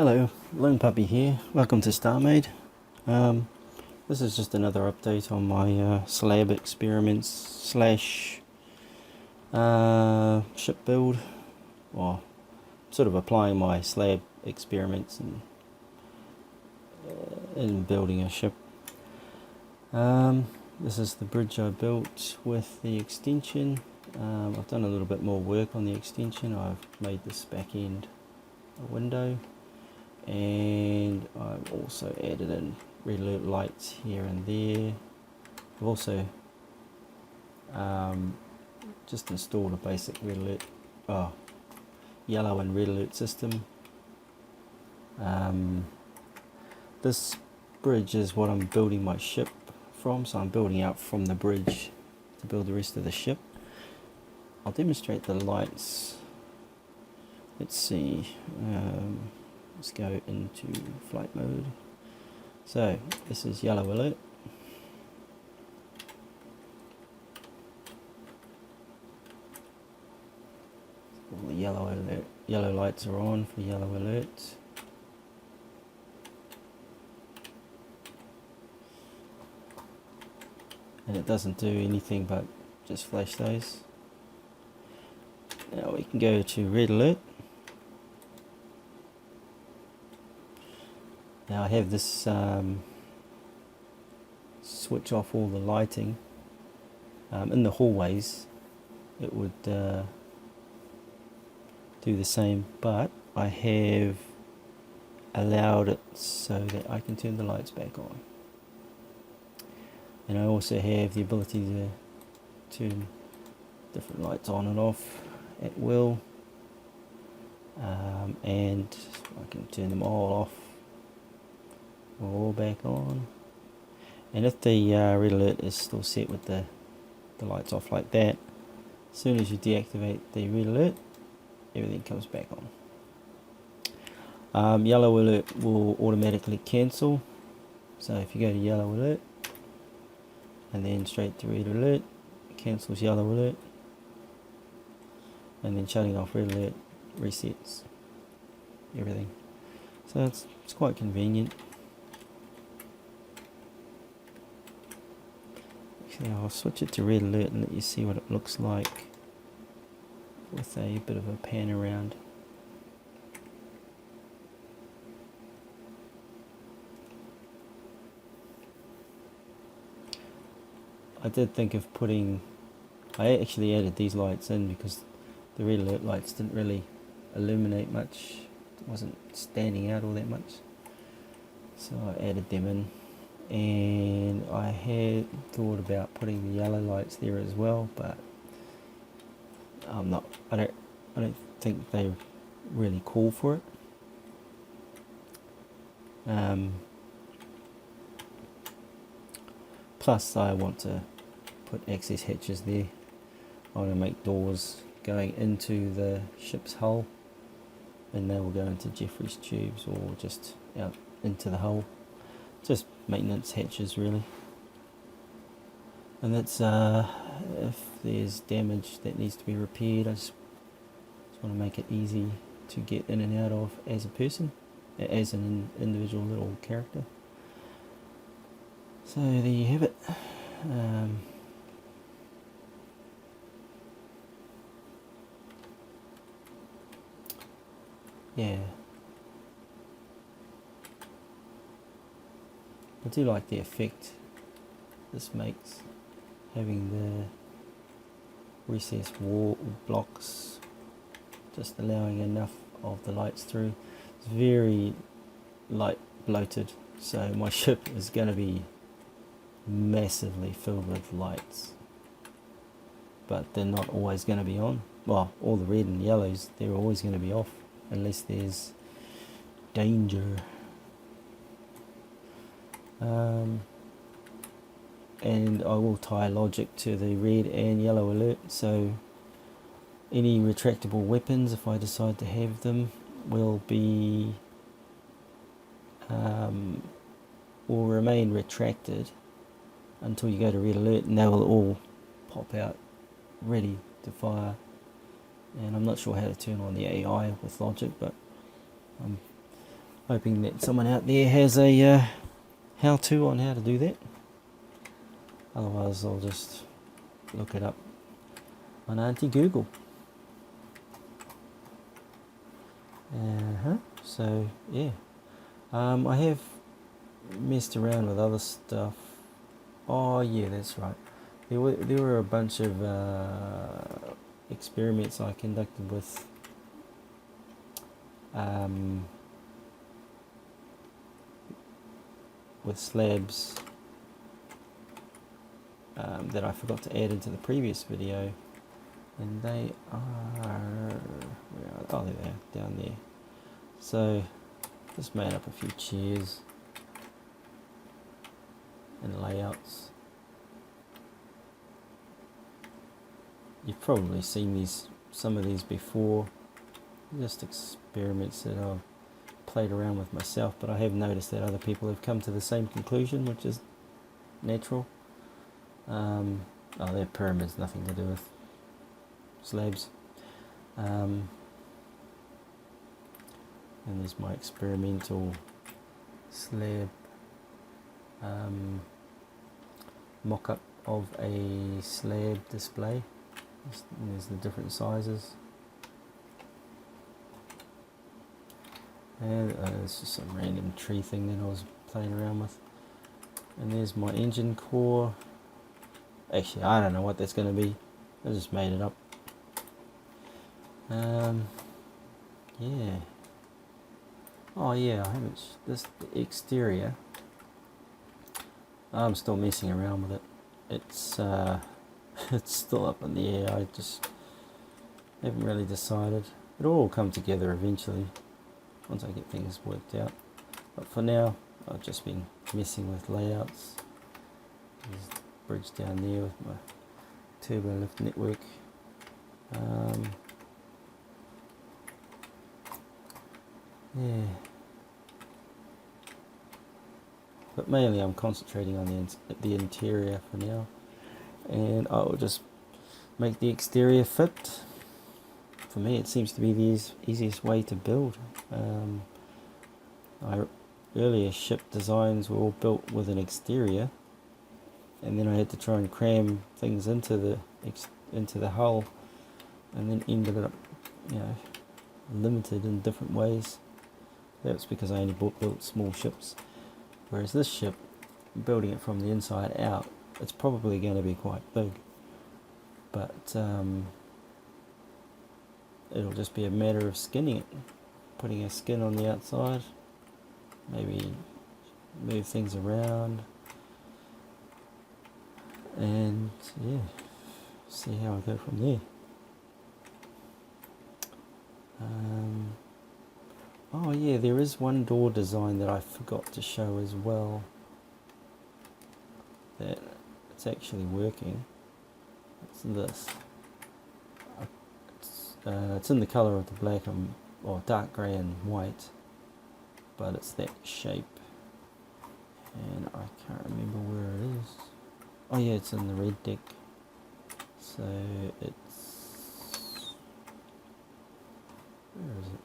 Hello, Lone Puppy here. Welcome to Starmade. This is just another update on my slab experiments slash ship build, or sort of applying my slab experiments in building a ship. This is the bridge I built with the extension. I've done a little bit more work on the extension. I've made this back end a window, and I've also added in red alert lights here and there. I've also just installed a basic red alert, yellow and red alert system. This bridge is what I'm building my ship from, so I'm building out from the bridge to build the rest of the ship. I'll demonstrate the lights. Let's see. Let's go into flight mode. So this is yellow alert. All the yellow lights are on for yellow alert. And it doesn't do anything but just flash those. Now we can go to red alert. Now I have this switch off all the lighting in the hallways. It would do the same, but I have allowed it so that I can turn the lights back on, and I also have the ability to turn different lights on and off at will, and I can turn them all off or all back on. And if the red alert is still set with the lights off like that, as soon as you deactivate the red alert, everything comes back on. Yellow alert will automatically cancel, so if you go to yellow alert and then straight to red alert, it cancels yellow alert, and then shutting off red alert resets everything. So it's quite convenient. Actually, I'll switch it to red alert and let you see what it looks like with a bit of a pan around. I did think of I actually added these lights in because the red alert lights didn't really illuminate much. It wasn't standing out all that much. So I added them in, and I had thought about putting the yellow lights there as well, but I don't think they really call for it. Plus I want to put access hatches there. I want to make doors going into the ship's hull, and they will go into Jeffrey's tubes or just out into the hull. Just maintenance hatches really. And that's if there's damage that needs to be repaired, I just want to make it easy to get in and out of as a person, as an individual little character. So there you have it. Yeah, I do like the effect this makes, having the recessed wall blocks, just allowing enough of the lights through. It's very light bloated, so my ship is going to be massively filled with lights, but they're not always going to be on. Well, all the red and yellows, they're always going to be off unless there's danger. And I will tie logic to the red and yellow alert, so any retractable weapons, if I decide to have them, will be will remain retracted until you go to red alert, and they will all pop out ready to fire. And I'm not sure how to turn on the AI with logic, but hoping that someone out there has a how-to on how to do that. Otherwise I'll just look it up on Auntie Google. So yeah, I have messed around with other stuff. Oh yeah, that's right. There were a bunch of experiments I conducted with slabs that I forgot to add into the previous video, and they are, oh there they are, down there. So just made up a few chairs and layouts. You've probably seen some of these before, just experiments that I've played around with myself, but I have noticed that other people have come to the same conclusion, which is natural. Their pyramids, nothing to do with slabs. And there's my experimental slab mock-up of a slab display. There's the different sizes. And it's just some random tree thing that I was playing around with. And there's my engine core. Actually, I don't know what that's going to be. I just made it up. Yeah. Oh yeah, I haven't. The exterior. I'm still messing around with it. It's it's still up in the air. I just haven't really decided. It'll all come together eventually once I get things worked out. But for now, I've just been messing with layouts. There's a bridge down there with my turbo lift network. Yeah. But mainly I'm concentrating on the interior for now, and I will just make the exterior fit. For me, it seems to be the easiest way to build. My earlier ship designs were all built with an exterior, and then I had to try and cram things into the hull, and then ended up, limited in different ways. That's because I only built small ships. Whereas this ship, building it from the inside out, it's probably going to be quite big. But it'll just be a matter of skinning it. Putting a skin on the outside, maybe move things around, and yeah, see how I go from there. Oh yeah, there is one door design that I forgot to show as well, that it's actually working. It's this. It's in the colour of the black or dark grey and white, but it's that shape, and I can't remember where it is. Oh yeah, it's in the red deck. So it's, where is it?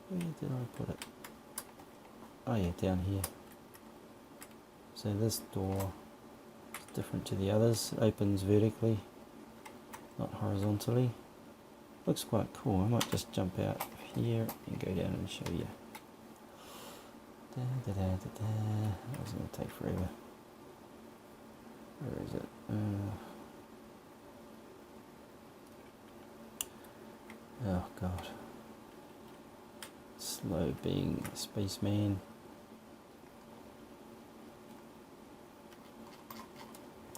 Where did I put it? Oh yeah, down here. So this door is different to the others. It opens vertically, not horizontally. Looks quite cool. I might just jump out here and go down and show you. That was going to take forever. Where is it? Oh god. Slow being a spaceman.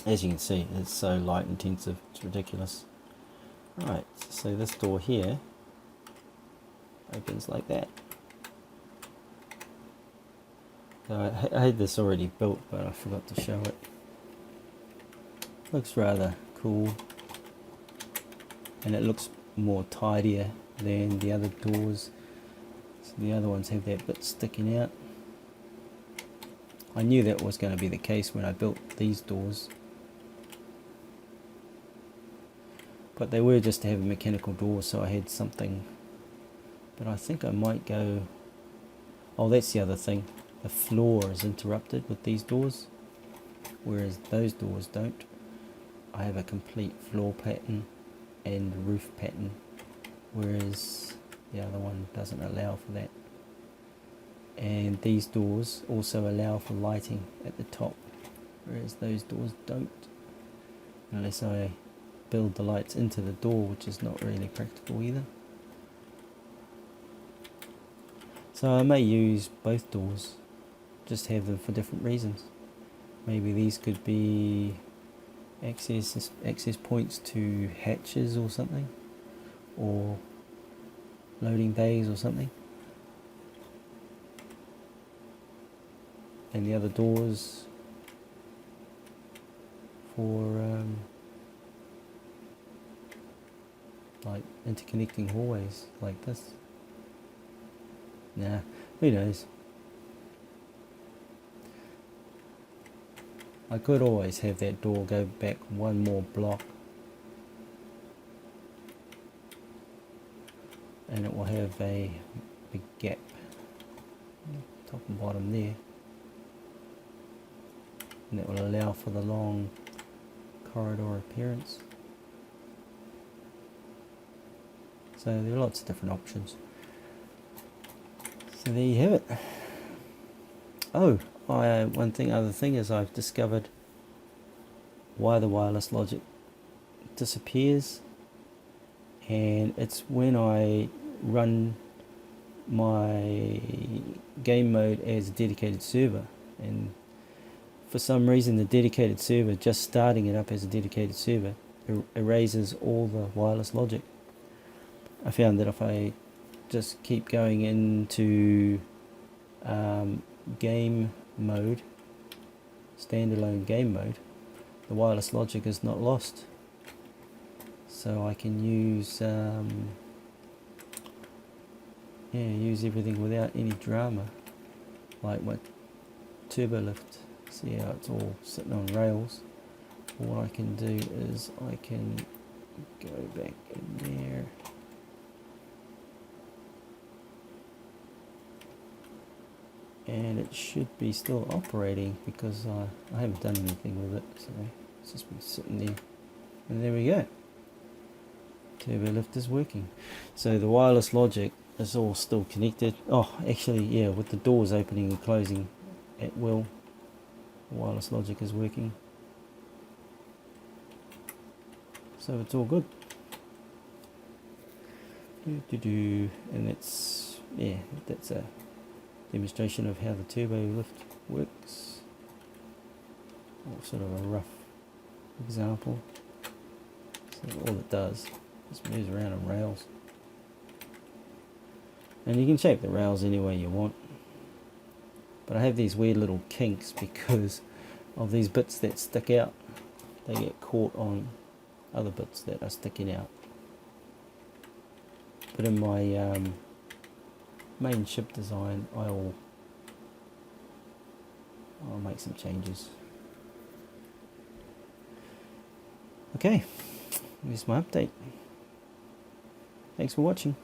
As you can see, it's so light intensive, it's ridiculous. Right, so this door here opens like that. So I had this already built, but I forgot to show it. Looks rather cool, and it looks more tidier than the other doors. So the other ones have that bit sticking out. I knew that was going to be the case when I built these doors, but they were just to have a mechanical door, so I had something But I think I might go... Oh, that's the other thing. The floor is interrupted with these doors, whereas those doors don't. I have a complete floor pattern and roof pattern, whereas the other one doesn't allow for that. And these doors also allow for lighting at the top, whereas those doors don't, unless I build the lights into the door, which is not really practical either. So I may use both doors, just have them for different reasons. Maybe these could be access points to hatches or something, or loading bays or something. And the other doors for like interconnecting hallways like this. Nah, who knows? I could always have that door go back one more block, and it will have a big gap, top and bottom there, and that will allow for the long corridor appearance. So there are lots of different options. So there you have it. Oh, other thing is I've discovered why the wireless logic disappears, and it's when I run my game mode as a dedicated server, and for some reason the dedicated server, just starting it up as a dedicated server, erases all the wireless logic. I found that if I just keep going into game mode, standalone game mode, the wireless logic is not lost. So I can use use everything without any drama, like my turbo lift. See how it's all sitting on rails. What I can do is I can go back in there. And it should be still operating because I haven't done anything with it, so it's just been sitting there. And there we go. Turbo lift is working. So the wireless logic is all still connected. Oh, actually, yeah, with the doors opening and closing at will, the wireless logic is working. So it's all good. And that's a demonstration of how the turbo lift works, or sort of a rough example. So all it does is moves around on rails, and you can shape the rails any way you want, but I have these weird little kinks because of these bits that stick out. They get caught on other bits that are sticking out. But in my main ship design, I'll make some changes. Okay, here's my update. Thanks for watching.